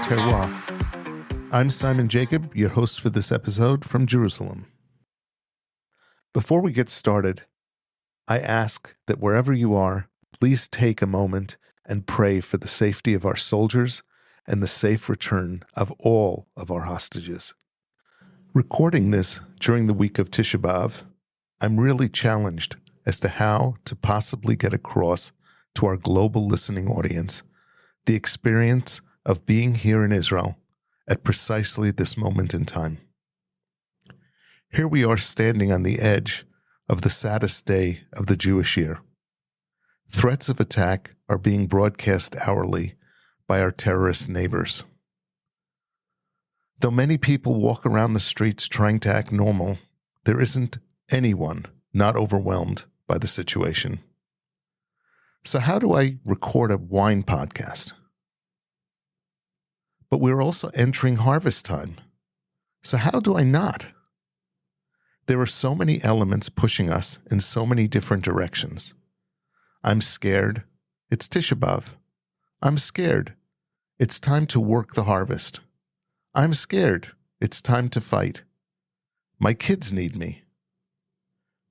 terroir. I'm Simon Jacob, your host for this episode from Jerusalem. Before we get started, I ask that wherever you are, please take a moment and pray for the safety of our soldiers and the safe return of all of our hostages. Recording this during the week of Tisha B'Av, I'm really challenged as to how to possibly get across to our global listening audience the experience of being here in Israel at precisely this moment in time. Here we are standing on the edge of the saddest day of the Jewish year. Threats of attack are being broadcast hourly by our terrorist neighbors. Though many people walk around the streets trying to act normal, there isn't anyone not overwhelmed by the situation. So how do I record a wine podcast? But we're also entering harvest time. So how do I not? There are so many elements pushing us in so many different directions. I'm scared. It's Tisha B'Av. I'm scared. It's time to work the harvest. I'm scared. It's time to fight. My kids need me.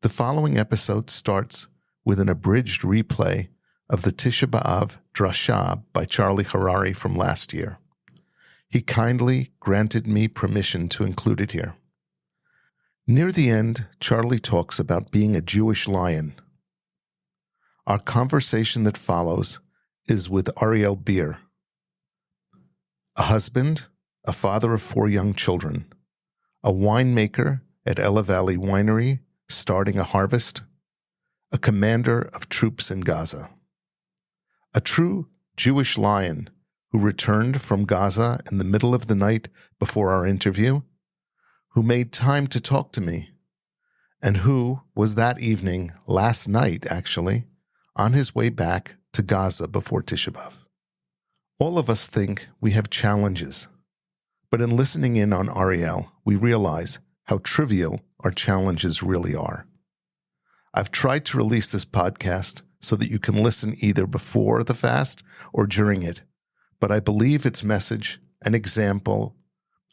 The following episode starts with an abridged replay of the Tisha B'Av Drasha by Charlie Harary from last year. He kindly granted me permission to include it here. Near the end, Charlie talks about being a Jewish lion. Our conversation that follows is with Ariel Bier, a husband, a father of 4 young children, a winemaker at Ella Valley Winery starting a harvest, a commander of troops in Gaza, a true Jewish lion who returned from Gaza in the middle of the night before our interview, who made time to talk to me, and who was that evening, last night actually, on his way back to Gaza before Tisha B'Av. All of us think we have challenges, but in listening in on Ariel, we realize how trivial our challenges really are. I've tried to release this podcast so that you can listen either before the fast or during it, but I believe its message and example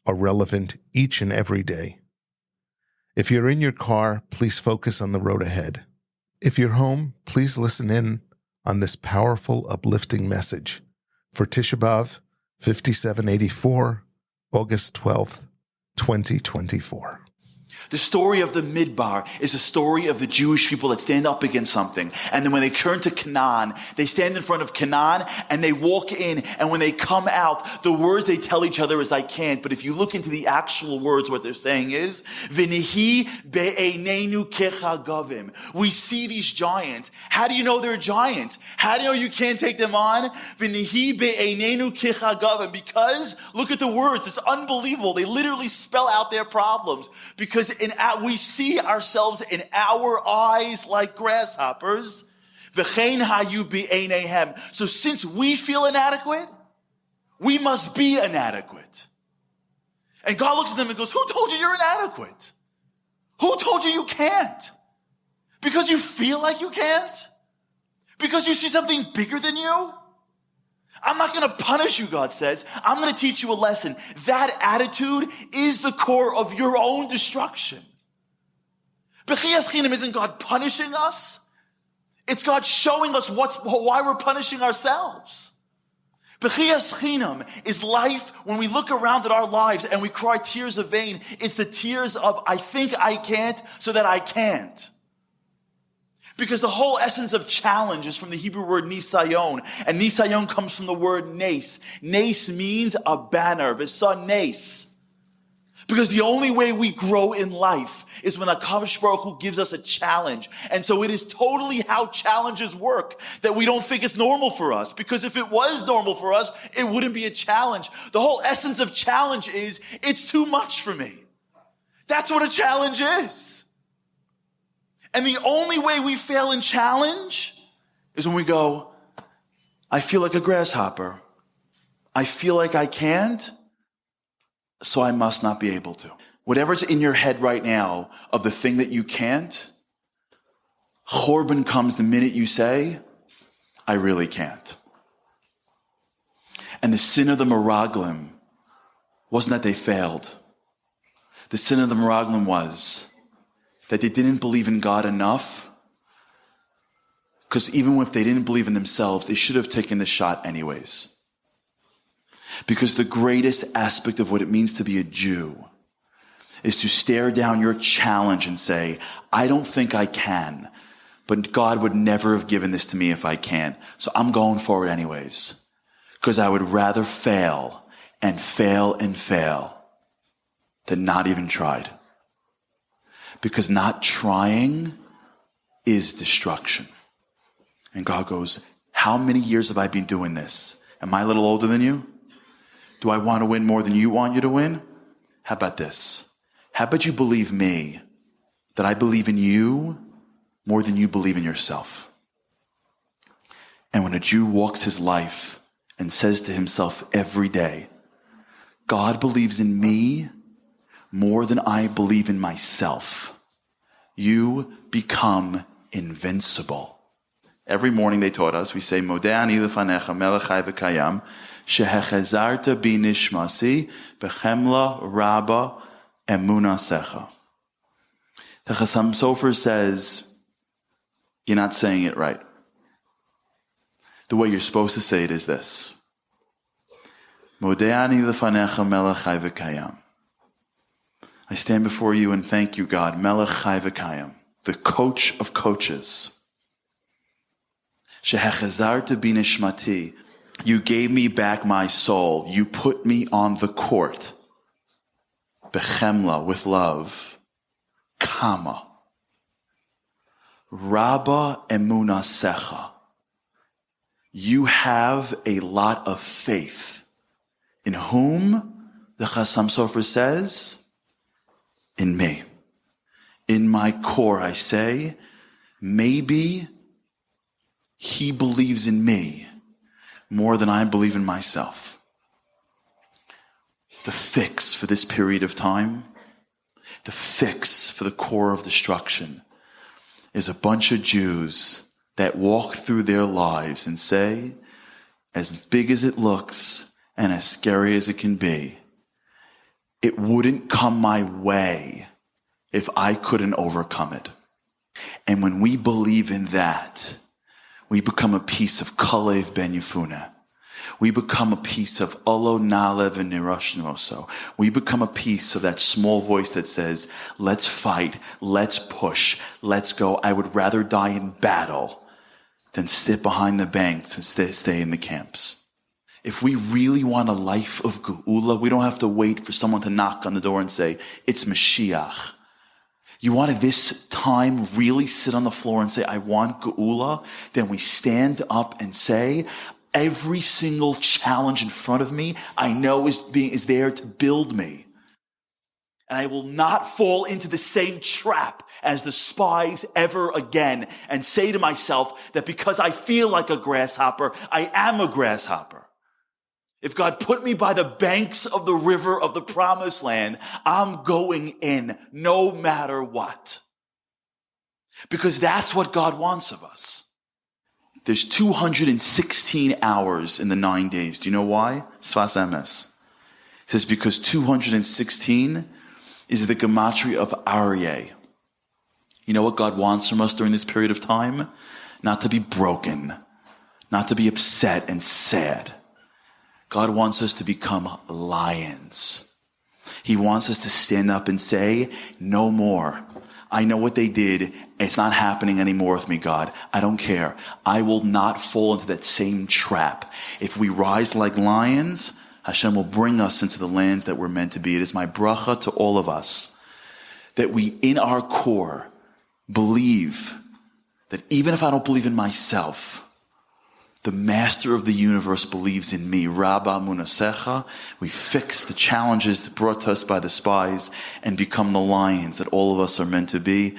are relevant each and every day. If you're in your car, please focus on the road ahead. If you're home, please listen in on this powerful, uplifting message for Tisha B'Av, 5784, August 12th, 2024. The story of the Midbar is a story of the Jewish people that stand up against something. And then when they turn to Canaan, they stand in front of Canaan and they walk in. And when they come out, the words they tell each other is, I can't. But if you look into the actual words, what they're saying is, V'nihi be'einenu kechagavim. We see these giants. How do you know they're giants? How do you know you can't take them on? V'nihi be'einenu kechagavim. Because, look at the words. It's unbelievable. They literally spell out their problems. Because we see ourselves in our eyes like grasshoppers. V'chein hayu b'eineihem. So since we feel inadequate, we must be inadequate. And God looks at them and goes, who told you you're inadequate? Who told you you can't? Because you feel like you can't? Because you see something bigger than you? I'm not going to punish you, God says. I'm going to teach you a lesson. That attitude is the core of your own destruction. B'chiyas chinam isn't God punishing us. It's God showing us why we're punishing ourselves. B'chiyas chinam is life when we look around at our lives and we cry tears of vain. It's the tears of, I think I can't, so that I can't. Because the whole essence of challenge is from the Hebrew word nisayon. And nisayon comes from the word nes. Nes means a banner. V'sa nes. Because the only way we grow in life is when HaKadosh Baruch Hu gives us a challenge. And so it is totally how challenges work that we don't think it's normal for us. Because if it was normal for us, it wouldn't be a challenge. The whole essence of challenge is, it's too much for me. That's what a challenge is. And the only way we fail in challenge is when we go, I feel like a grasshopper. I feel like I can't, so I must not be able to. Whatever's in your head right now of the thing that you can't, Chorban comes the minute you say, I really can't. And the sin of the Meraglim wasn't that they failed. The sin of the Meraglim was that they didn't believe in God enough, because even if they didn't believe in themselves, they should have taken the shot anyways. Because the greatest aspect of what it means to be a Jew is to stare down your challenge and say, I don't think I can, but God would never have given this to me if I can. So I'm going for it anyways. Because I would rather fail and fail and fail than not even tried. Because not trying is destruction. And God goes, how many years have I been doing this? Am I a little older than you? Do I want to win more than you want you to win? How about this? How about you believe me, that I believe in you more than you believe in yourself? And when a Jew walks his life and says to himself every day, God believes in me more than I believe in myself, you become invincible. Every morning they taught us, we say, Modeh ani lefanecha melech chai v'kayam, shehechazarta bi nishmasi, bechemla rabba emunasecha. The Chassam Sofer says, you're not saying it right. The way you're supposed to say it is this. Modeh ani lefanecha melech chai v'kayam. I stand before you and thank you, God, melech chai v'kayam, the coach of coaches. Shehechazarta bi nishmati. You gave me back my soul. You put me on the court. Bechemla, with love. Kama. Rabba emunasecha. You have a lot of faith. In whom? The Chassam Sofer says, in me. In my core, I say, maybe he believes in me more than I believe in myself. The fix for this period of time, the fix for the core of destruction, is a bunch of Jews that walk through their lives and say, as big as it looks and as scary as it can be, it wouldn't come my way if I couldn't overcome it. And when we believe in that, we become a piece of Kalev ben Yefuna. We become a piece of Olo Nalev and Nirashnoso. We become a piece of that small voice that says, let's fight, let's push, let's go. I would rather die in battle than sit behind the banks and stay in the camps. If we really want a life of Geula, we don't have to wait for someone to knock on the door and say, it's Mashiach. You want to this time really sit on the floor and say, I want Geula? Then we stand up and say, every single challenge in front of me, I know is there to build me. And I will not fall into the same trap as the spies ever again and say to myself that because I feel like a grasshopper, I am a grasshopper. If God put me by the banks of the river of the promised land, I'm going in no matter what. Because that's what God wants of us. There's 216 hours in the 9 days. Do you know why? Sfas Emes. It says because 216 is the gematria of Aryeh. You know what God wants from us during this period of time? Not to be broken, not to be upset and sad. God wants us to become lions. He wants us to stand up and say, no more. I know what they did. It's not happening anymore with me, God. I don't care. I will not fall into that same trap. If we rise like lions, Hashem will bring us into the lands that we're meant to be. It is my bracha to all of us that we, in our core, believe that even if I don't believe in myself, the master of the universe believes in me. Rabba Munasecha. We fix the challenges brought to us by the spies and become the lions that all of us are meant to be.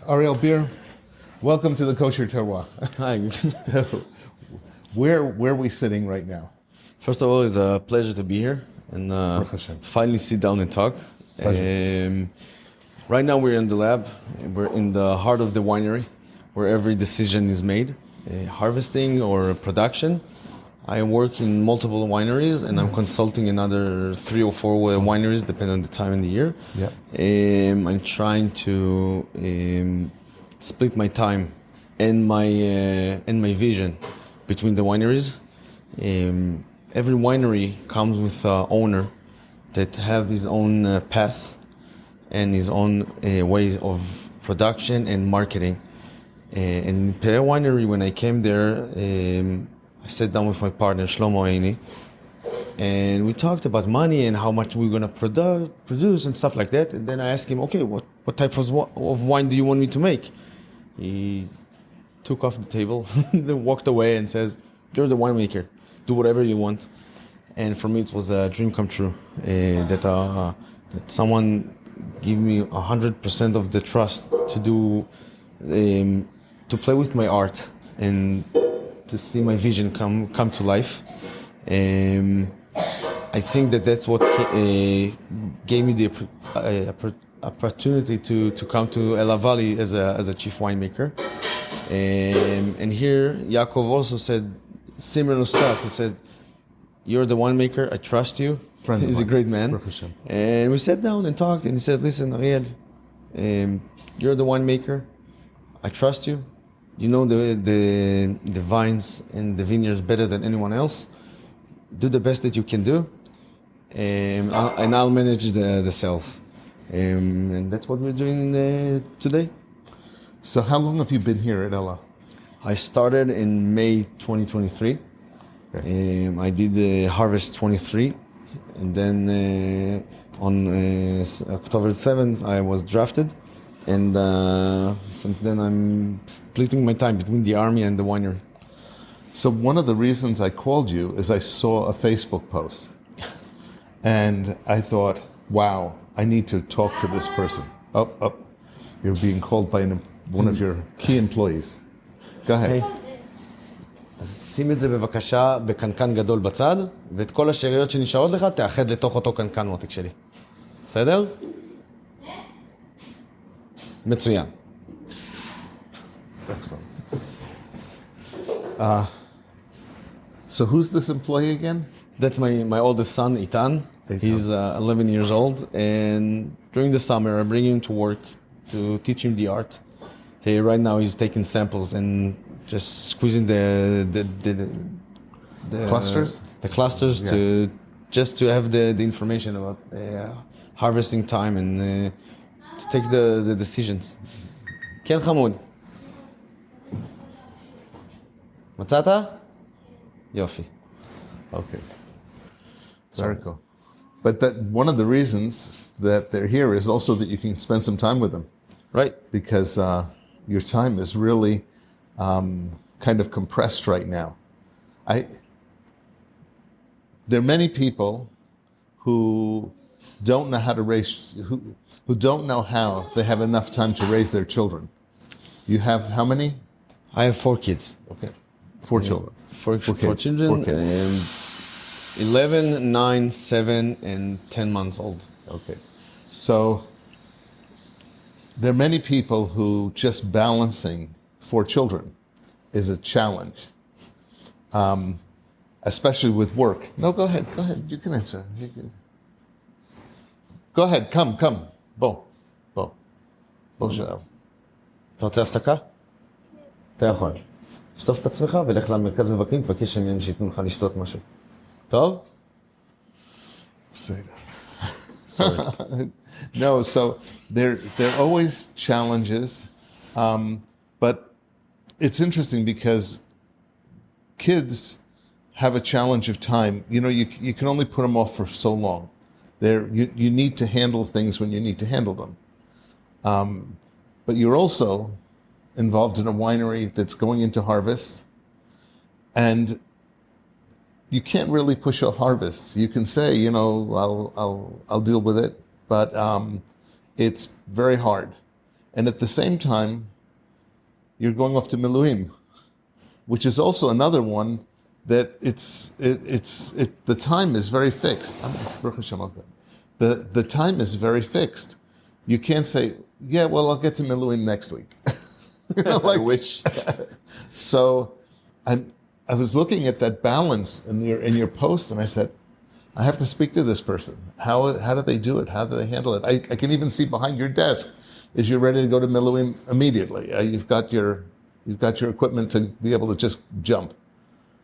Ariel Bier, welcome to the Kosher Terroir. Hi. Where are we sitting right now? First of all, it's a pleasure to be here and finally sit down and talk. Right now we're in the lab. We're in the heart of the winery where every decision is made. Harvesting or production. I work in multiple wineries, and I'm consulting another 3 or 4 wineries, depending on the time in the year. Yeah. I'm trying to split my time and my vision between the wineries. Every winery comes with an owner that have his own path and his own ways of production and marketing. And in Pear Winery, when I came there, I sat down with my partner, Shlomo Aini, and we talked about money and how much we're going to produce and stuff like that. And then I asked him, okay, what type of wine do you want me to make? He took off the table, then walked away and says, you're the winemaker. Do whatever you want. And for me, it was a dream come true that someone give me 100% of the trust to do, to play with my art and to see my vision come to life. I think that's what gave me the opportunity to come to Ella Valley as a chief winemaker. And here, Yaakov also said similar stuff. He said, you're the winemaker, I trust you. He's a great man. And we sat down and talked, and he said, listen, Ariel, you're the winemaker, I trust you. You know the vines and the vineyards better than anyone else. Do the best that you can do, and I'll manage the sales. And that's what we're doing today. So how long have you been here at Ella? I started in May 2023. Okay. I did the Harvest 23, and then on October 7th I was drafted. And since then, I'm splitting my time between the army and the winery. So one of the reasons I called you is I saw a Facebook post. And I thought, wow, I need to talk to this person. Oh, you're being called by one of your key employees. Go ahead. Hey. אז שים את זה בבקשה בקנקן גדול בצד, ואת כל השאריות שנשארות לך תאחד לתוך אותו קנקן מותק שלי. בסדר? מצוין. Excellent. So who's this employee again? That's my oldest son, Itan. He's 11 years old, and during the summer I bring him to work to teach him the art. Right now he's taking samples and just squeezing the clusters? The clusters, yeah. to have the information about harvesting time and to take the decisions. כן חמוד. מצאת? יופי. Okay. Very cool. But that one of the reasons that they're here is also that you can spend some time with them. Right. Because your time is really kind of compressed right now. There are many people who don't know how to raise, who don't know how they have enough time to raise their children. You have how many? I have 4 kids. Okay. 4 children. Four children. 4 kids. 11, 9, 7, and 10 months old. Okay. So there are many people who just balancing 4 children is a challenge, especially with work. No, go ahead. You can answer. Go ahead. Come. בוא שאל. אתה רוצה הפסקה? אתה יכול. שטוף את עצמך ולך למרכז מבקרים, תבקש שהם שיתנו לך לשתות משהו. טוב? Sorry. No, so there are always challenges, but it's interesting because kids have a challenge of time. You know, you can only put them off for so long. You need to handle things when you need to handle them. But you're also involved in a winery that's going into harvest, and you can't really push off harvest. You can say, you know, I'll deal with it, but it's very hard. And at the same time, you're going off to Miluim, which is also another one that the time is very fixed. The time is very fixed. You can't say, yeah, well, I'll get to Miluim next week. You know, like, Which? So I was looking at that balance in your post, and I said, I have to speak to this person. How do they do it? How do they handle it? I can even see behind your desk is you're ready to go to Miluim immediately. You've got your equipment to be able to just jump.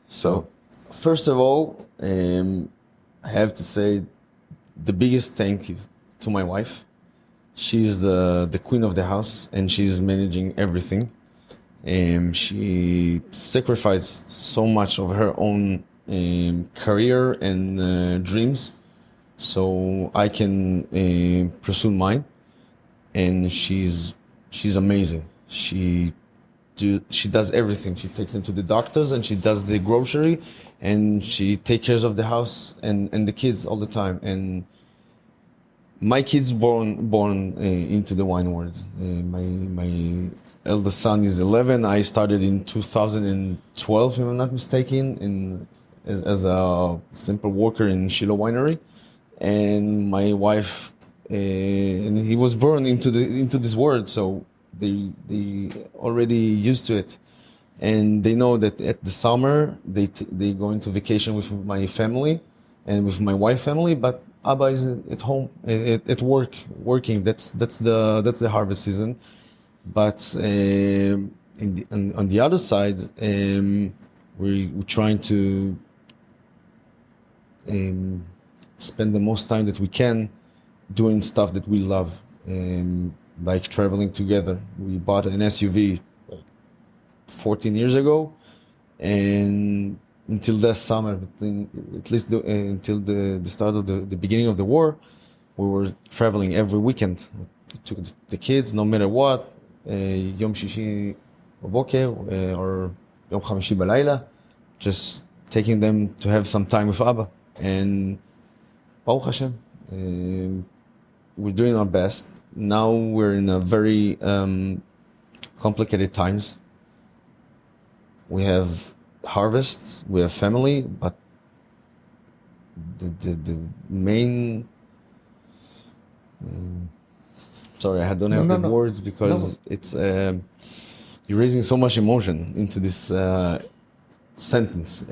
So, first of all, I have to say the biggest thank you to my wife. She's the queen of the house, and she's managing everything. She sacrificed so much of her own career and dreams, so I can pursue mine. And she's amazing. She does everything. She takes them to the doctors, and she does the grocery, and she takes care of the house and the kids all the time. And my kids born into the wine world. My eldest son is 11. I started in 2012, if I'm not mistaken, as a simple worker in Shiloh Winery, and my wife, and he was born into this world, so they already used to it, and they know that at the summer they go into vacation with my family and with my wife's family, but Abba is at home at work working. That's the harvest season. But on the other side, we're trying to spend the most time that we can doing stuff that we love, like traveling together. We bought an SUV 14 years ago, and until that summer, at least until the start of the beginning of the war, we were traveling every weekend. We took the kids, no matter what, Yom Shishi בבוקר or Yom Chamishi בלילה, just taking them to have some time with Abba. And Baruch Hashem, we're doing our best. Now we're in a very complicated times. We have harvest, we have family, but the main sorry, I don't have words because it's you're raising so much emotion into this sentence.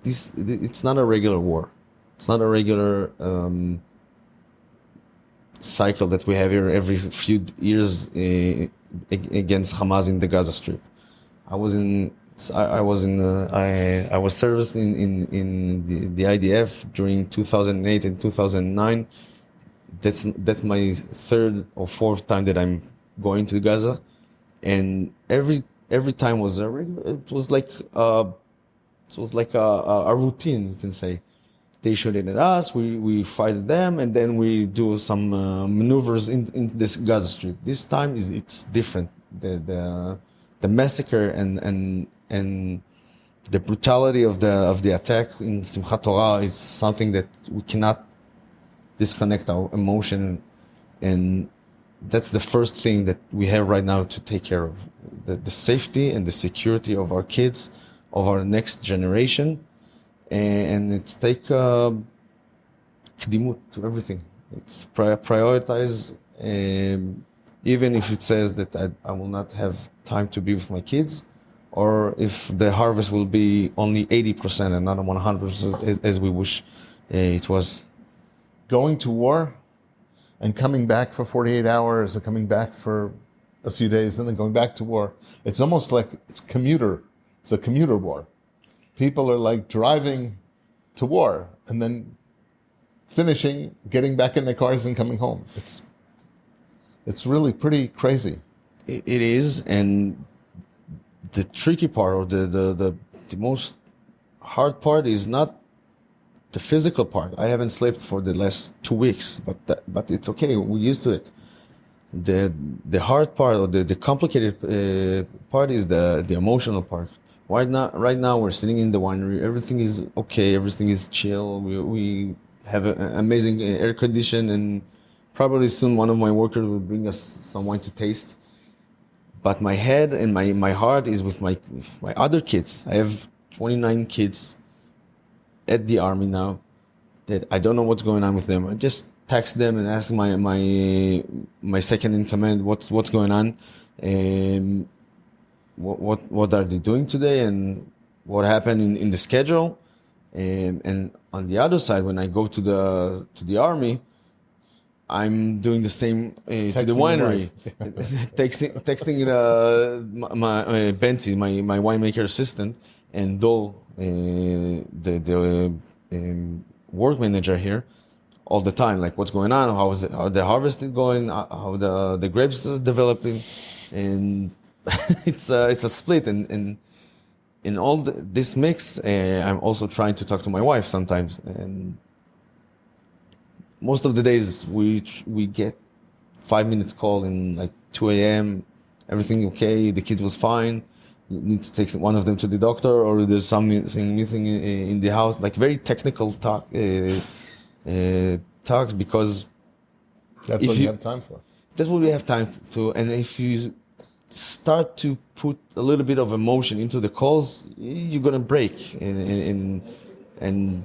It's not a regular war. It's not a regular cycle that we have here every few years against Hamas in the Gaza Strip. I was serviced in the IDF during 2008 and 2009. That's my third or fourth time that I'm going to Gaza, and every time was it was like a routine, you can say. They shoot at us, we fight them, and then we do some maneuvers in this Gaza Strip. This time it's different. The massacre and the brutality of the attack in Simchat Torah is something that we cannot disconnect our emotion, and that's the first thing that we have right now to take care of: the safety and the security of our kids, of our next generation. And it's take kedimut to everything. It's prioritize, even if it says that I will not have time to be with my kids, or if the harvest will be only 80% and not 100% as we wish it was. Going to war and coming back for 48 hours, or coming back for a few days, and then going back to war, it's almost like it's a commuter war. People are like driving to war and then finishing, getting back in their cars and coming home. It's really pretty crazy. It is, and the tricky part, or the most hard part, is not the physical part. I haven't slept for the last 2 weeks, but it's okay. We're used to it. The hard part, or the complicated part, is the emotional part. Right now we're sitting in the winery. Everything is okay. Everything is chill. We have an amazing air condition, and probably soon one of my workers will bring us some wine to taste. But my head and my heart is with my other kids. I have 29 kids at the army now that I don't know what's going on with them. I just text them and ask my second in command what's going on. what are they doing today and what happened in the schedule. And on the other side, when I go to the army, I'm doing the same to the winery, texting my Benzi, my winemaker assistant, and Dol, the work manager here, all the time. Like, what's going on? How the harvest is going? How the grapes are developing? And it's a split. And in all this mix, I'm also trying to talk to my wife sometimes. And most of the days we get 5 minutes call in like 2 a.m. Everything okay? The kid was fine. You need to take one of them to the doctor, or there's something missing in the house. Like very technical talks, because That's what you have time for. that's what we have time to. And if you start to put a little bit of emotion into the calls, you're gonna break, and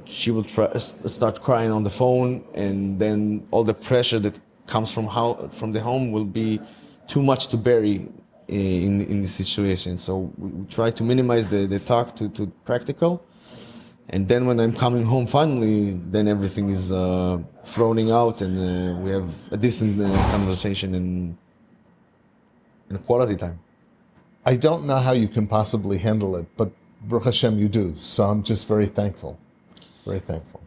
she will start crying on the phone, and then all the pressure that comes from the home will be too much to bury in this situation. So we try to minimize the talk to practical, and then when I'm coming home finally, then everything is thrown out, and we have a decent conversation and quality time. I don't know how you can possibly handle it, but Baruch Hashem, you do. So I'm just very thankful. Very thankful.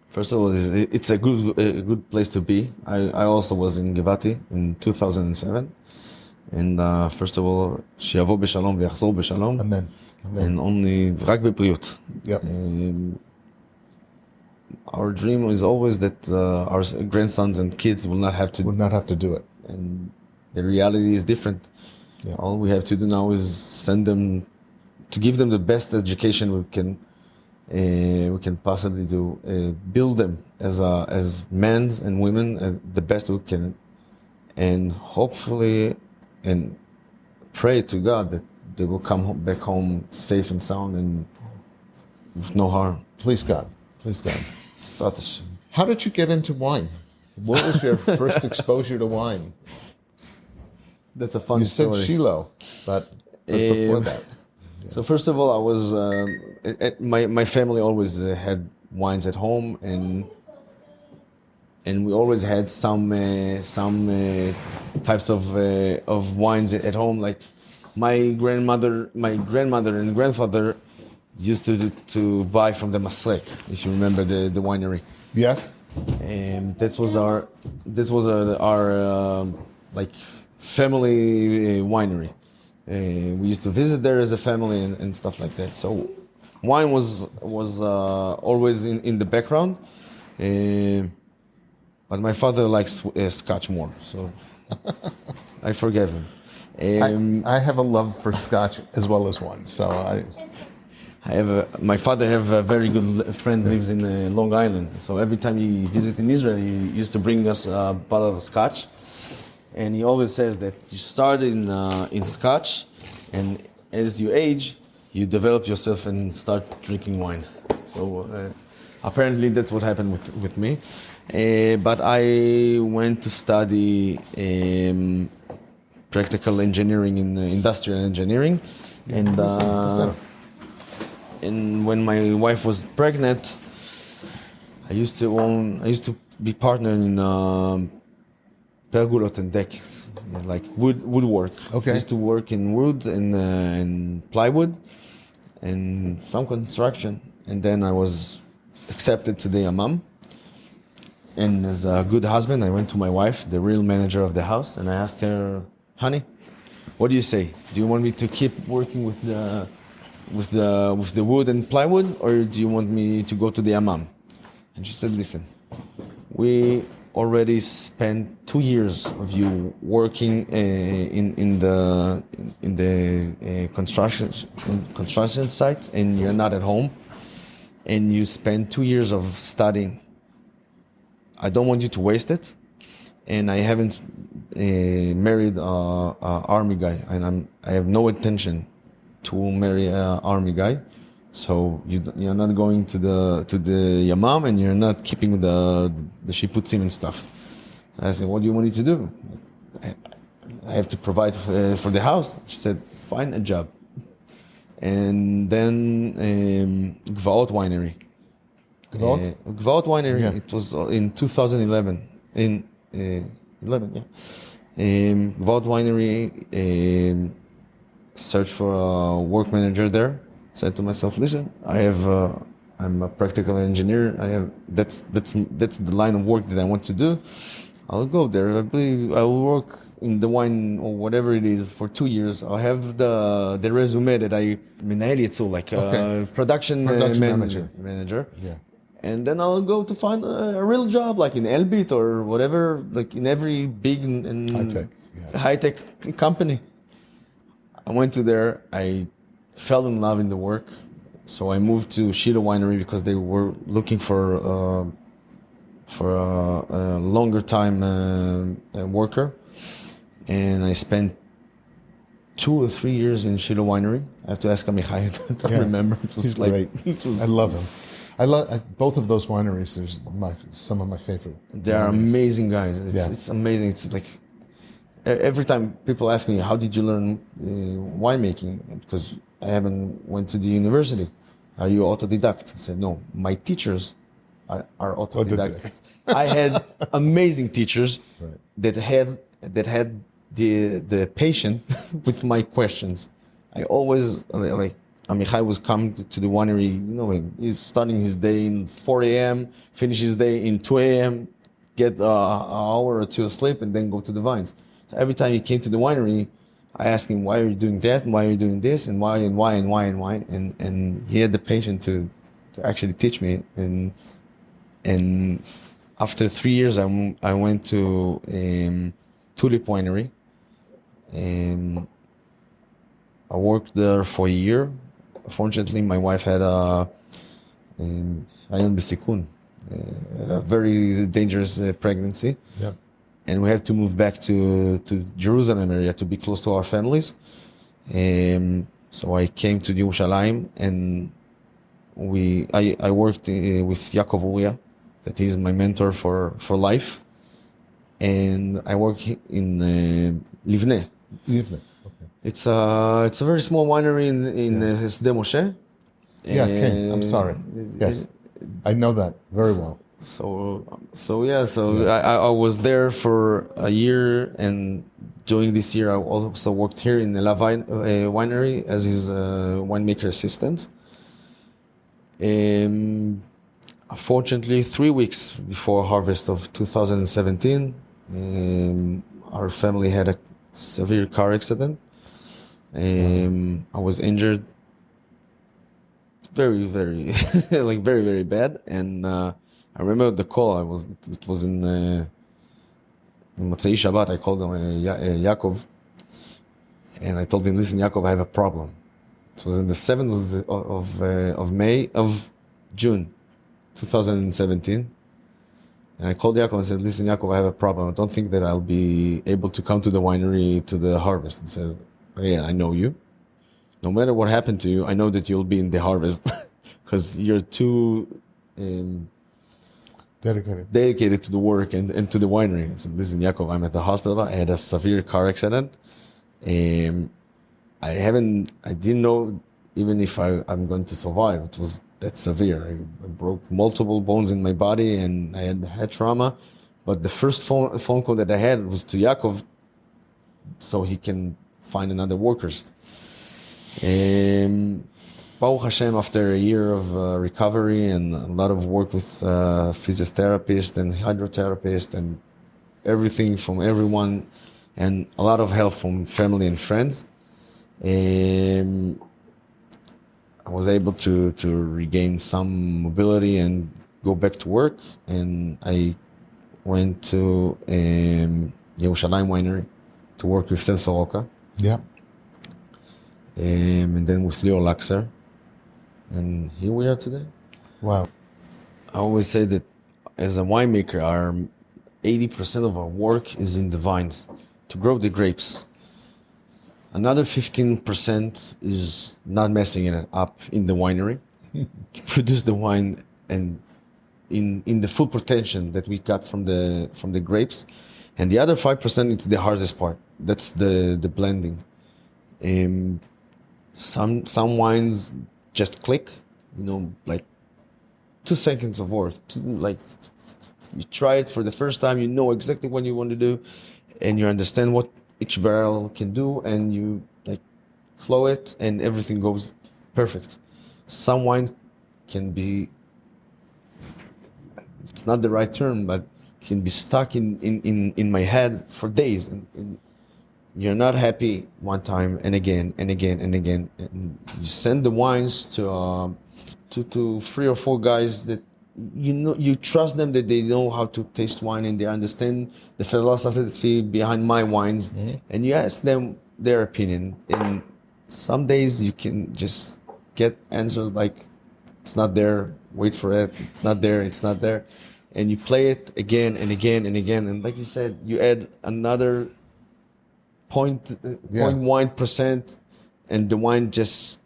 First of all, it's a good place to be. I also was in Givati in 2007. And first of all, שיבוא בשלום ויחזור בשלום. Amen. Amen. And only רק בבריאות. Yep. Our dream is always that our grandsons and kids will not have to do it. And the reality is different. Yeah. All we have to do now is send them, to give them the best education we can possibly do, build them as men and women the best we can, and hopefully, and pray to God that they will come back home safe and sound and with no harm. Please God. Please God. Status. How did you get into wine? What was your first exposure to wine? That's a fun You said story. Shiloh, but before that. Yeah. So first of all, I was my family always had wines at home, and we always had some types of wines at home. Like my grandmother and grandfather used to buy from the Masrek, if you remember the winery. Yes. And this was our like family winery. We used to visit there as a family and stuff like that. So wine was always in the background. But my father likes Scotch more, so I forgave him. I have a love for Scotch as well as wine, so my father have a very good friend lives in Long Island. So every time he visits in Israel, he used to bring us a bottle of Scotch, and he always says that you start in Scotch, and as you age, you develop yourself and start drinking wine. So apparently that's what happened with me. But I went to study practical engineering in industrial engineering, and when my wife was pregnant, I used to be partner in pergolot and decks, like woodwork. Okay. I used to work in wood and plywood and some construction, and then I was accepted to the Yamam. And as a good husband, I went to my wife, the real manager of the house, and I asked her, "Honey, what do you say? Do you want me to keep working with the wood and plywood, or do you want me to go to the Yamam?" And she said, "Listen, we already spent 2 years of you working in the construction site, and you're not at home, and you spent 2 years of studying. I don't want you to waste it, and I haven't married an army guy, and I have no intention to marry an army guy. So you're not going to the Yamam, and you're not keeping the shiputzim and stuff." I said, "What do you want me to do? I have to provide for the house." She said, find a job. And then Gvaot Winery. Gvaot Winery, Yeah. it was in 2011. In 11, yeah. Gvaot Winery, searched for a work manager there. Said to myself, listen, I'm a practical engineer. That's the line of work that I want to do. I'll go there. I believe I will work in the wine or whatever it is for 2 years. I'll have the resume that I מנהל ייצור, like production manager. Yeah. And then I'll go to find a real job, like in Elbit or whatever, like in every big and high-tech company. I went to there. I fell in love in the work. So I moved to Shida Winery because they were looking for a longer time worker. And I spent 2 or 3 years in Shida Winery. I have to ask Amichai to remember. It was great. I love him. I love both of those wineries. There's some of my favorite. They are amazing guys. It's amazing. It's like every time people ask me, "How did you learn winemaking?" Because I haven't went to the university. Are you autodidact? I said, no. My teachers are autodidacts. I had amazing teachers that had the patience with my questions. I always like. Amichai was coming to the winery, you know him. He's starting his day in 4 a.m., finish his day in 2 a.m., get an hour or two of sleep, and then go to the vines. So every time he came to the winery, I asked him, why are you doing that, and why are you doing this, and why, and why, and why, and why. And he had the patience to actually teach me. And after 3 years, I went to Tulip Winery. I worked there for a year. Fortunately, my wife had Ariel Bier, a very dangerous pregnancy. Yeah. And we have to move back to Jerusalem area to be close to our families. So I came to Yerushalayim, and I worked with Yaakov Uria, that is my mentor for life. And I work in Livne. Livne. It's a very small winery in Sde Moshe. Yeah, I'm sorry. Yes, I know that very well. I was there for a year, and during this year I also worked here in the winery as his winemaker assistant. Unfortunately, 3 weeks before harvest of 2017, our family had a severe car accident. I was injured very, very, like very, very bad. And I remember the call. It was in Motzei Shabbat. I called him Yaakov, and I told him, "Listen, Yaakov, I have a problem." It was in the 7th of June, 2017. And I called Yaakov and said, "Listen, Yaakov, I have a problem. I don't think that I'll be able to come to the winery to the harvest." He said, "Yeah, I know you. No matter what happened to you, I know that you'll be in the harvest because you're too dedicated to the work and to the winery." I said, "Listen, Yaakov, I'm at the hospital. I had a severe car accident. I didn't know even if I'm going to survive. It was that severe. I broke multiple bones in my body, and I had head trauma. But the first phone call that I had was to Yaakov, so he can find another workers." Baruch Hashem, after a year of recovery and a lot of work with physiotherapist and hydrotherapist and everything from everyone, and a lot of help from family and friends, I was able to regain some mobility and go back to work. And I went to Yerushalayim Winery to work with Sam Soroka. Yeah. And then with Leo Laxer. And here we are today. Wow. I always say that as a winemaker, 80% of our work is in the vines, to grow the grapes. Another 15% is not messing it up in the winery, to produce the wine and in the full potential that we got from the grapes. And the other 5%, it's the hardest part. That's the blending. Some wines just click, like 2 seconds of work. Like you try it for the first time, you know exactly what you want to do, and you understand what each barrel can do, and you like flow it, and everything goes perfect. Some wine can be, it's not the right term, but can be stuck in my head for days, and you're not happy one time and again and again and again, and you send the wines to 3 or 4 guys that you trust them, that they know how to taste wine and they understand the philosophy behind my wines, and you ask them their opinion, and some days you can just get answers like, it's not there, wait for it, it's not there, it's not there, and you play it again and again and again, and like you said, you add another 0.1%, and the wine just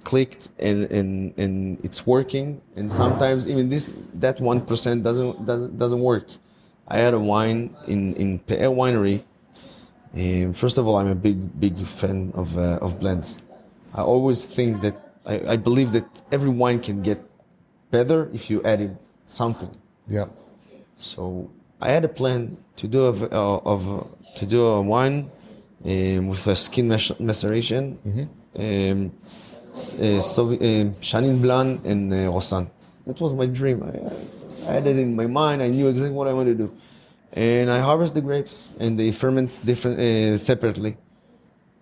clicked, and it's working. And sometimes even that 1% doesn't work. I had a wine in Pe'er winery. First of all, I'm a big fan of blends. I always think that I believe that every wine can get better if you added something. Yeah. So I had a plan to do a wine with a skin maceration, Chenin Blanc and Roussanne. That was my dream. I had it in my mind. I knew exactly what I wanted to do, and I harvest the grapes, and they ferment different separately.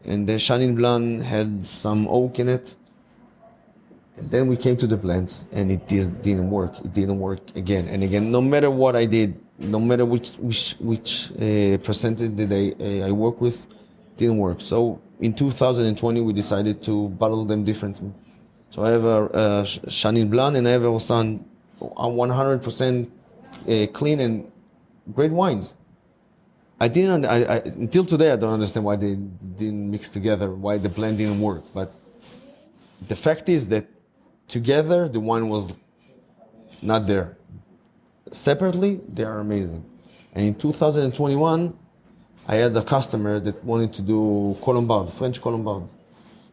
And the Chenin Blanc had some oak in it. And then we came to the blends, and it didn't work. It didn't work again and again. No matter what I did, no matter which percentage that I work with, didn't work. So in 2020, we decided to bottle them differently. So I have a Chenin Blanc and I have a Roussanne, 100% clean and great wines. Until today, I don't understand why they didn't mix together, why the blend didn't work. But the fact is that together, the wine was not there. Separately, they are amazing. And in 2021, I had a customer that wanted to do Colombard, French Colombard.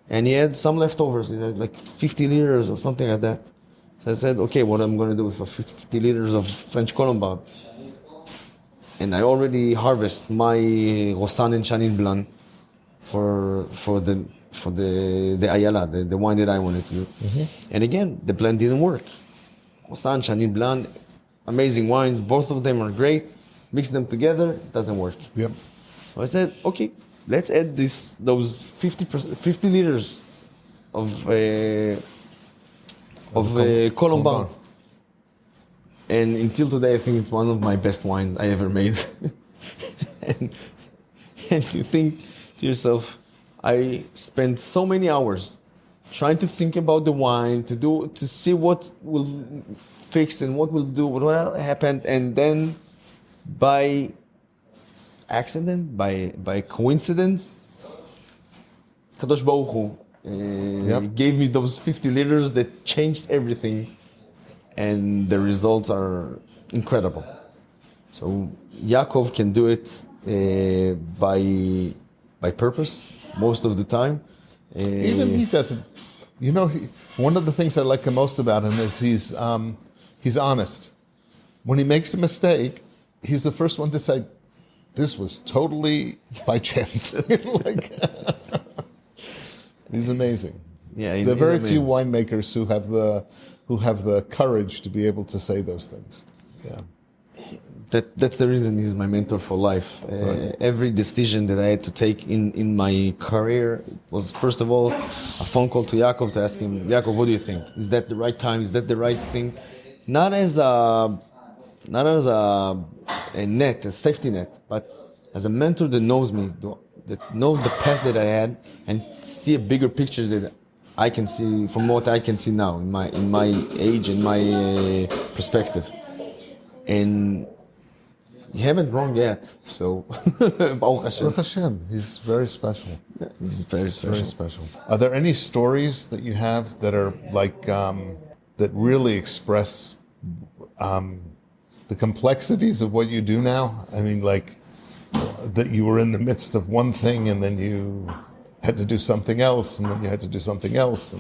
And he had some leftovers, like 50 liters or something like that. So I said, okay, what I'm going to do with 50 liters of French Colombard? And I already harvest my Roussanne and Chenin Blanc for the Ayala, the wine that I wanted to do. And again, the blend didn't work. Roussanne, Chenin Blanc, amazing wines. Both of them are great. Mix them together, it doesn't work. Yep. So I said, okay, let's add those 50 liters of Colombard. And until today, I think it's one of my best wines I ever made. and you think to yourself, I spent so many hours trying to think about the wine, to see what will fix and what will do, what happened, and then by accident, by coincidence, Kadosh Baruch Hu gave me those 50 liters that changed everything, and the results are incredible. So Yaakov can do it by purpose most of the time. Even he doesn't. One of the things I like the most about him is he's honest. When he makes a mistake, he's the first one to say, "This was totally by chance." He's amazing. Yeah, there are very few winemakers who have the courage to be able to say those things. Yeah. That's the reason he's my mentor for life. Right. Every decision that I had to take in my career was, first of all, a phone call to Yaakov to ask him, Yaakov, what do you think? Is that the right time? Is that the right thing? Not as a net, a safety net, but as a mentor that knows me, that knows the past that I had, and see a bigger picture that I can see from what I can see now in my age and my perspective. And you haven't wrong yet, so Baruch Hashem. Baruch Hashem, he's very special. Yeah, he's very special. Very special. Are there any stories that you have that are like that really express the complexities of what you do now? I mean, like that you were in the midst of one thing and then you had to do something else, and then you had to do something else,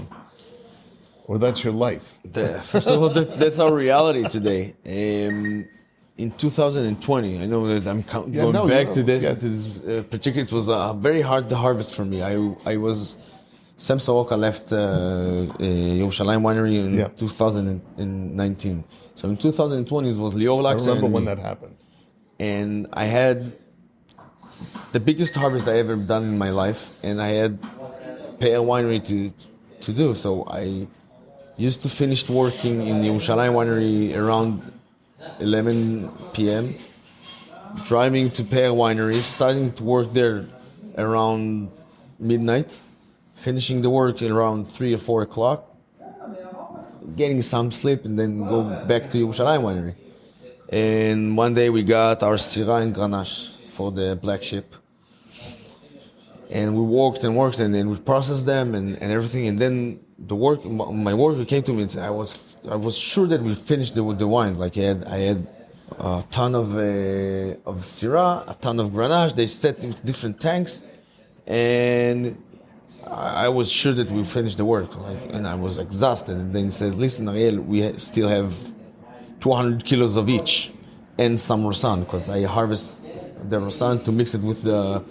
or that's your life. First of all, that's our reality today. In 2020, I know that I'm going back to this. Particularly, it was a very hard harvest for me. I was Sam Soroka left Yerushalayim Winery in 2019. So in 2020, it was Lior Laksa. I remember when that happened. And I had the biggest harvest I ever done in my life, and I had Pear Winery to do. So I used to finish working in Yerushalayim Winery around 11 p.m., driving to Pear Winery, starting to work there around midnight, finishing the work at around 3 or 4 o'clock, getting some sleep, and then go back to Yerushalayim Winery. And one day we got our Syrah and Grenache for the black ship. And we worked, and then we processed them and everything. And then my worker came to me and said, I was sure that we'll finish the wine. Like I had a ton of Syrah, a ton of Grenache. They set with different tanks, and I was sure that we'll finish the work. And I was exhausted. And then he said, listen, Ariel, we still have 200 kilos of each and some Rosan, because I harvest the Rosan to mix it with the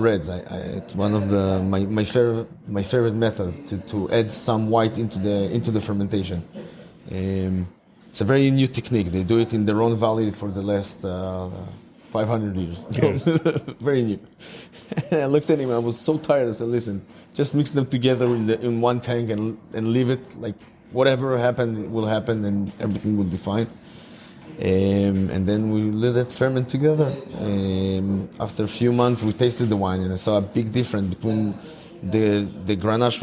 reds. It's one of my favorite method to add some white into the fermentation. It's a very new technique. They do it in the Rhone Valley for the last 500 years. Yes. Very new. I looked at him. I was so tired. I said, "Listen, just mix them together in one tank and leave it. Like whatever happened will happen, and everything will be fine." And then we let it ferment together. After a few months, we tasted the wine, and I saw a big difference between the Grenache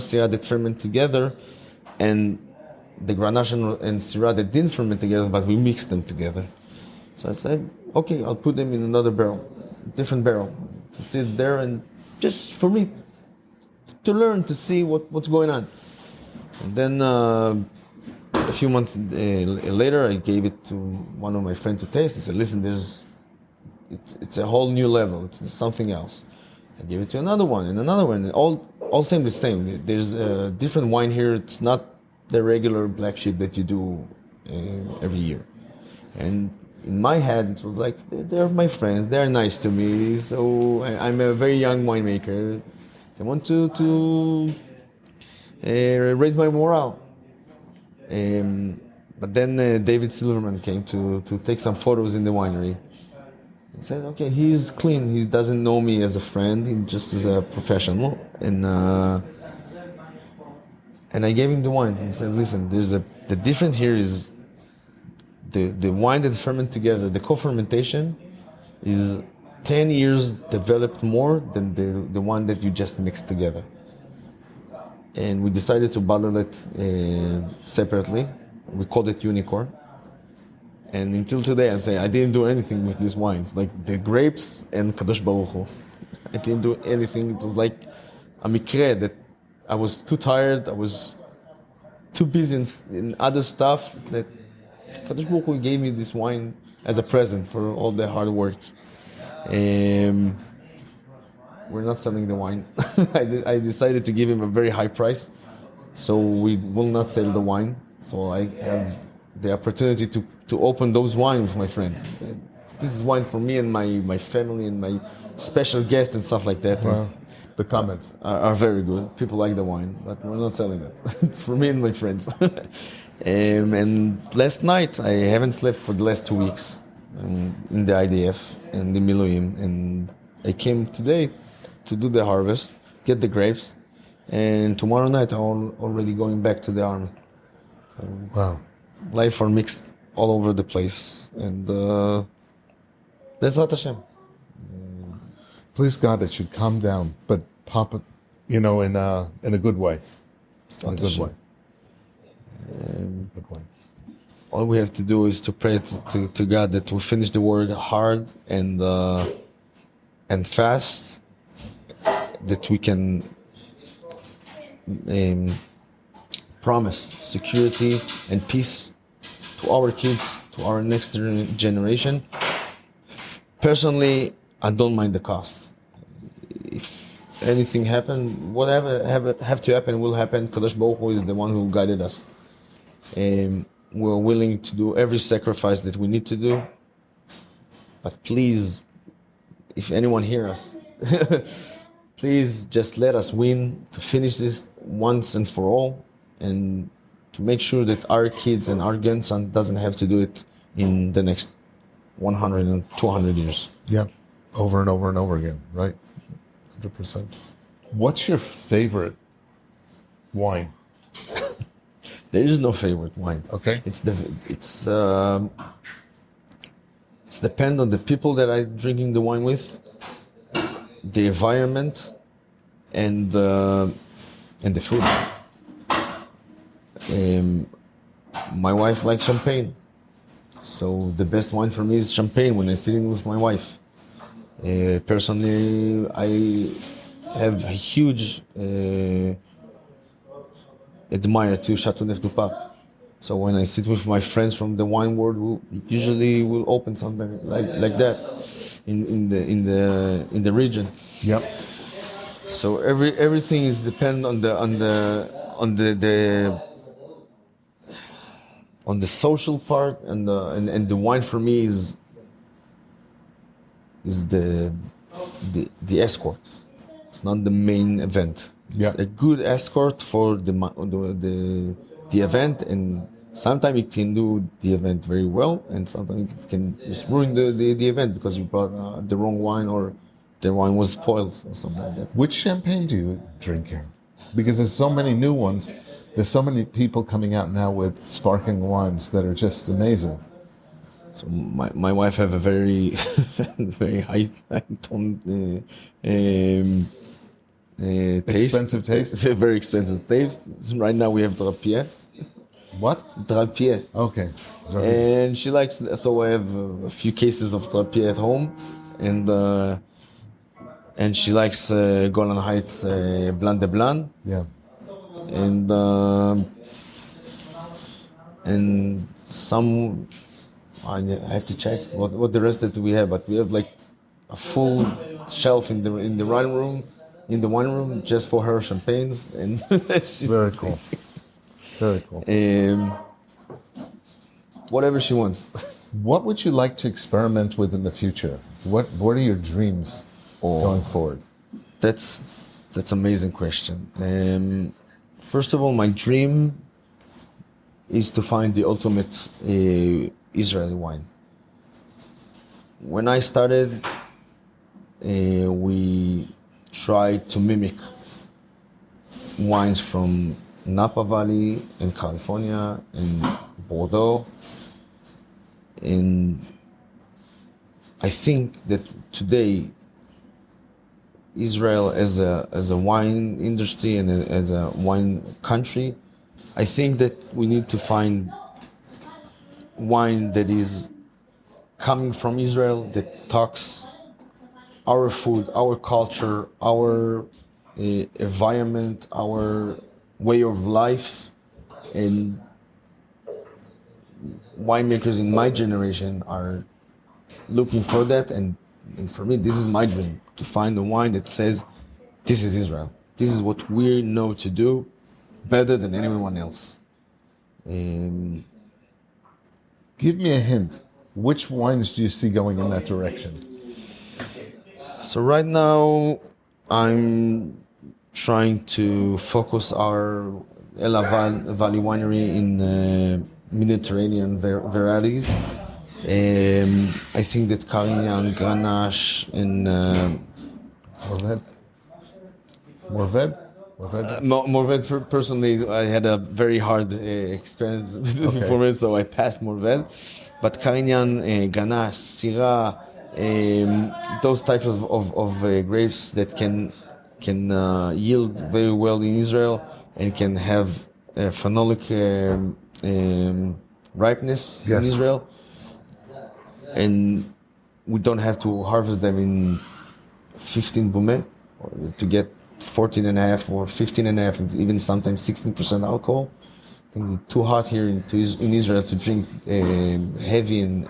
Syrah that ferment together, and the Grenache and Syrah that didn't ferment together, but we mixed them together. So I said, okay, I'll put them in another barrel, different barrel, to sit there and just for me to learn, to see what's going on. And then a few months later, I gave it to one of my friends to taste. He said, listen, it's a whole new level. It's something else. I gave it to another one and another one. All same the same. There's a different wine here. It's not the regular black sheep that you do every year. And in my head, it was like, they're my friends. They're nice to me. So I'm a very young winemaker. I want to raise my morale. But then David Silverman came to take some photos in the winery. He said, okay, he's clean. He doesn't know me as a friend. He just is a professional. And I gave him the wine. He said, listen, the difference here is the wine that's fermented together, the co-fermentation is 10 years developed more than the one that you just mixed together. And we decided to bottle it separately. We called it Unicorn. And until today, I'm saying I didn't do anything with these wines. Like the grapes and Kadosh Baruch Hu. I didn't do anything. It was like a mikre that I was too tired. I was too busy in other stuff that Kadosh Baruch Hu gave me this wine as a present for all the hard work. We're not selling the wine. I decided to give him a very high price, so we will not sell the wine. So I have the opportunity to open those wines with my friends. This is wine for me and my family and my special guests and stuff like that. Wow. The comments are very good. People like the wine, but we're not selling it. It's for me and my friends. And last night, I haven't slept for the last 2 weeks in the IDF and the Miluim. And I came today to do the harvest, get the grapes, and tomorrow night I'm already going back to the army. So wow. Life are mixed all over the place, and Bezrat Hashem. Please God, it should calm down, but pop it, in a good way. In a good way. Good way. All we have to do is to pray to God that we finish the work hard and fast, that we can promise security and peace to our kids, to our next generation. Personally, I don't mind the cost. anything happen, whatever have to happen will happen. Kadosh Baruch Hu is the one who guided us. We're willing to do every sacrifice that we need to do. But please, if anyone hears us, please just let us win to finish this once and for all, and to make sure that our kids and our grandson doesn't have to do it in the next 100 and 200 years. Yeah, over and over and over again, right? 100%. What's your favorite wine? There is no favorite wine. Okay. It's depend on the people that I'm drinking the wine with, the environment, and the food. My wife likes champagne, so the best wine for me is champagne when I'm sitting with my wife. Personally, I have a huge admire to Chateauneuf du Pape. So when I sit with my friends from the wine world, we'll open something like that in the region. Yep. So everything is depend on the social part, and the wine for me is the escort. It's not the main event. It's Yeah. a good escort for the event, and sometimes it can do the event very well, and sometimes it can just ruin the event because you brought the wrong wine, or the wine was spoiled or something like that. Which champagne do you drink here? Because there's so many new ones. There's so many people coming out now with sparkling wines that are just amazing. So my wife have a very very high tone taste. Expensive taste? Very expensive taste. Right now we have Drapier. What? Drapier. Okay. And she likes, so I have a few cases of Drapier at home, and she likes Golan Heights Blanc de Blanc, Yeah. and some, I have to check what the rest that we have, but we have like a full shelf in the wine room just for her champagnes, and she's Very cool. Very cool. Whatever she wants. What would you like to experiment with in the future? What are your dreams going forward? That's amazing question. First of all, my dream is to find the ultimate Israeli wine. When I started, we tried to mimic wines from Napa Valley in California and Bordeaux. And I think that today, Israel as a wine industry and as a wine country, I think that we need to find wine that is coming from Israel, that talks our food, our culture, our environment, our way of life. And winemakers in my generation are looking for that, and for me, this is my dream, to find a wine that says, this is Israel. This is what we know to do better than anyone else. Give me a hint. Which wines do you see going in that direction? So right now, I'm trying to focus our Ella Valley winery in Mediterranean varieties. I think that Carignan, Grenache, and Morvel. Personally, I had a very hard experience before it, so I passed Morvel. But Carignan, Grenache, Syrah, those types of grapes that can yield very well in Israel and can have phenolic ripeness in Israel, and we don't have to harvest them in 15 boumet to get 14.5 or 15.5, and even sometimes 16% alcohol. I think it's too hot here in Israel to drink heavy and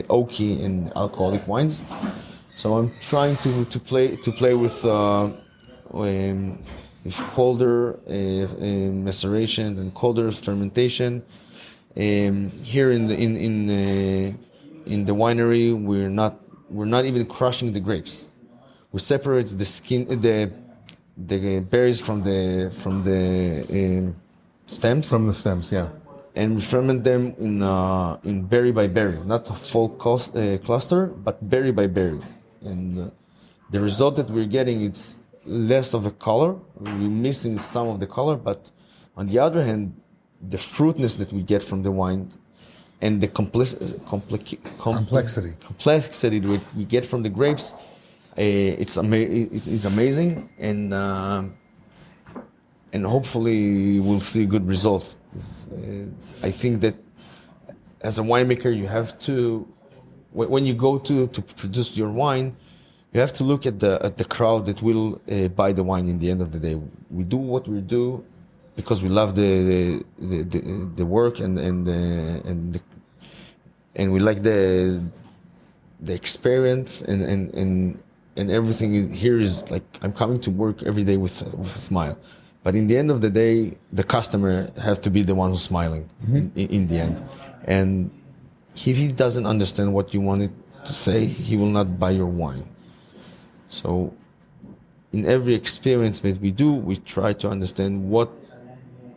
oaky and alcoholic wines. So I'm trying to play with with colder maceration and colder fermentation. Here in the winery, we're not even crushing the grapes. We separate the skin, the berries from the stems. From the stems, yeah. And we ferment them in berry by berry, not a full cluster, but berry by berry. And the result that we're getting, it's less of a color. We're missing some of the color, but on the other hand, the fruitness that we get from the wine and the complexity that we get from the grapes, it is amazing, and hopefully we'll see good results. I think that as a winemaker, you have to, when you go to produce your wine, you have to look at the crowd that will buy the wine. In the end of the day, we do what we do because we love the work and we like the experience and everything here is like, I'm coming to work every day with a smile. But in the end of the day, the customer has to be the one who's smiling in the end. And if he doesn't understand what you wanted to say, he will not buy your wine. So in every experience that we do, we try to understand what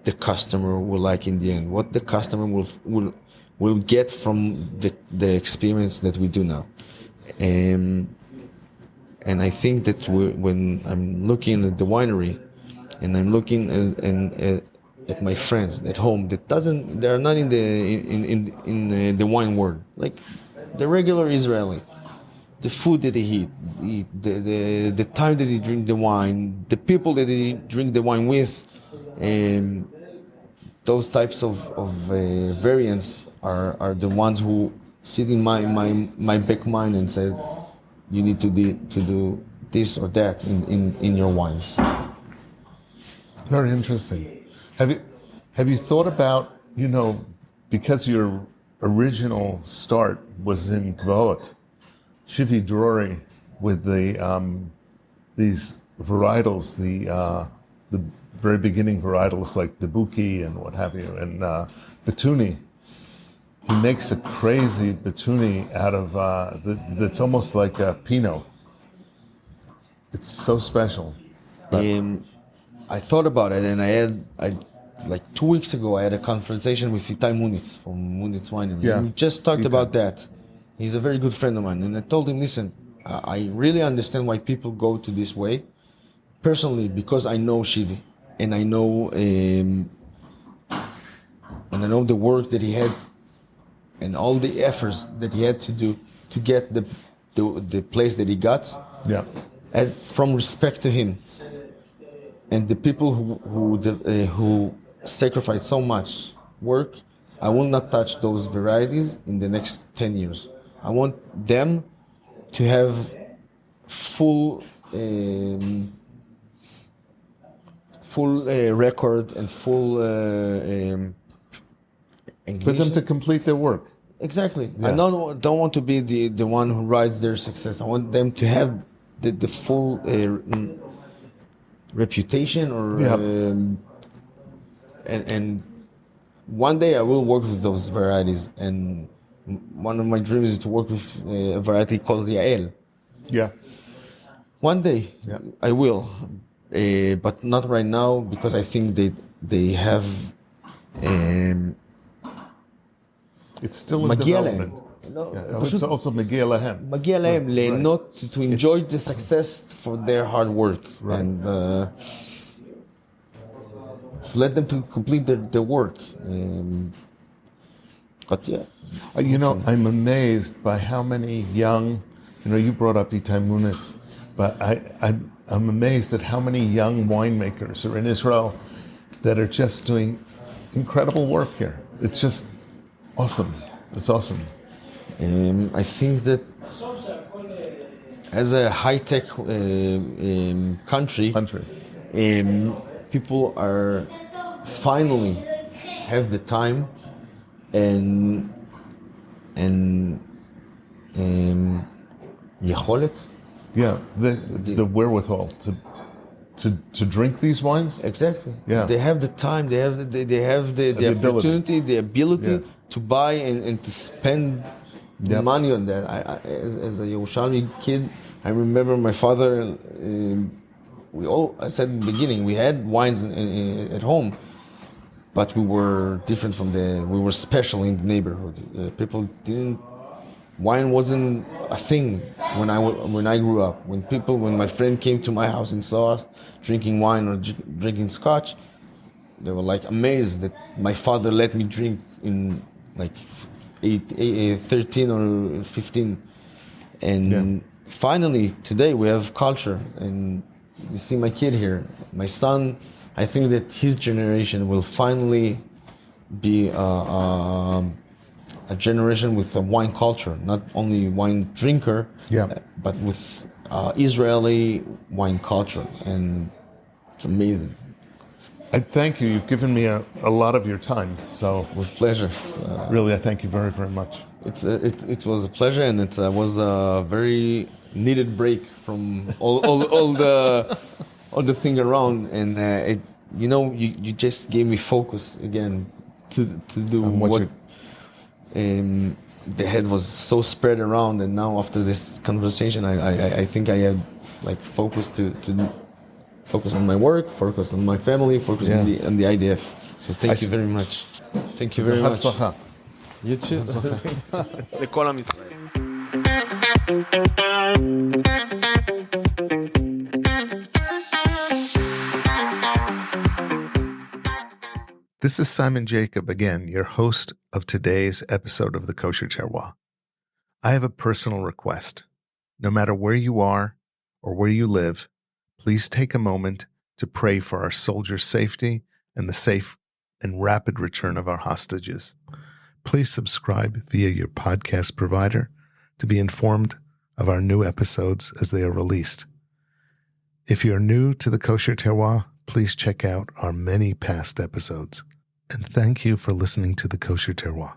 the customer will like in the end, what the customer will get from the experience that we do now. And I think that when I'm looking at the winery, and I'm looking at my friends at home they are not in the wine world, like the regular Israeli, the food that they eat, the time that they drink the wine, the people that they drink the wine with, those types of variants are the ones who sit in my back mind and say, you need to do this or that in your wines. Very interesting. Have you thought about, because your original start was in Gvot, Shivi Drori, with these varietals, the very beginning varietals like Debuki and what have you, and Betuni. He makes a crazy Betuni out of that's almost like a Pinot. It's so special. I thought about it, and like 2 weeks ago, I had a conversation with Itai Munitz from Munitz Winery. Yeah, we just talked Itai. about that. He's a very good friend of mine, and I told him, listen, I really understand why people go to this way. Personally, because I know Shivi, and I know the work that he had, and all the efforts that he had to do to get the place that he got. Yeah. As from respect to him. And the people who sacrifice so much work, I will not touch those varieties in the next 10 years. I want them to have full record and full For them to complete their work. Exactly. Yeah. I don't want to be the one who rides their success. I want them to have the full reputation, or and one day I will work with those varieties, and one of my dreams is to work with a variety called Yael. Yeah. One day, Yeah. I will, but not right now, because I think they have It's still in מגיע development. להם. לא, Yeah. פשוט It's also מגיע להם. מגיע להם ליהנות, to enjoy the success for their hard work, Right. and to let them to complete their work. But yeah, I'm amazed by how many young, you brought up Itai Munitz, but I'm amazed at how many young winemakers are in Israel that are just doing incredible work here. It's just awesome. It's awesome. I think that as a high-tech country, people are finally have the time and יכולת. Yeah, the wherewithal to drink these wines? Exactly. Yeah. They have the time. They have the opportunity, the ability to buy and to spend money on that. As a Yerushalmi kid, I remember my father. I said in the beginning, we had wines at home, but we were different we were special in the neighborhood. People didn't. Wine wasn't a thing when I grew up. When my friend came to my house and saw us drinking wine or drinking scotch, they were like amazed that my father let me drink in like 13 or 15. And finally today we have culture, and you see my kid here, my son. I think that his generation will finally be a generation with a wine culture, not only wine drinker, but with Israeli wine culture, and it's amazing. I thank you. You've given me a lot of your time, so With pleasure. really, I thank you very, very much. It was a pleasure, and it was a very needed break from all the thing around, and you just gave me focus again to do what. The head was so spread around, and now after this conversation, I think I had like focus to focus on my work, focus on my family, focus on the IDF. So thank you very much. Thank you very much. You too. לכל עם ישראל. This is Simon Jacob again, your host of today's episode of the Kosher Terroir. I have a personal request. No matter where you are or where you live, please take a moment to pray for our soldiers' safety and the safe and rapid return of our hostages. Please subscribe via your podcast provider to be informed of our new episodes as they are released. If you're new to the Kosher Terroir, please check out our many past episodes. And thank you for listening to the Kosher Terroir.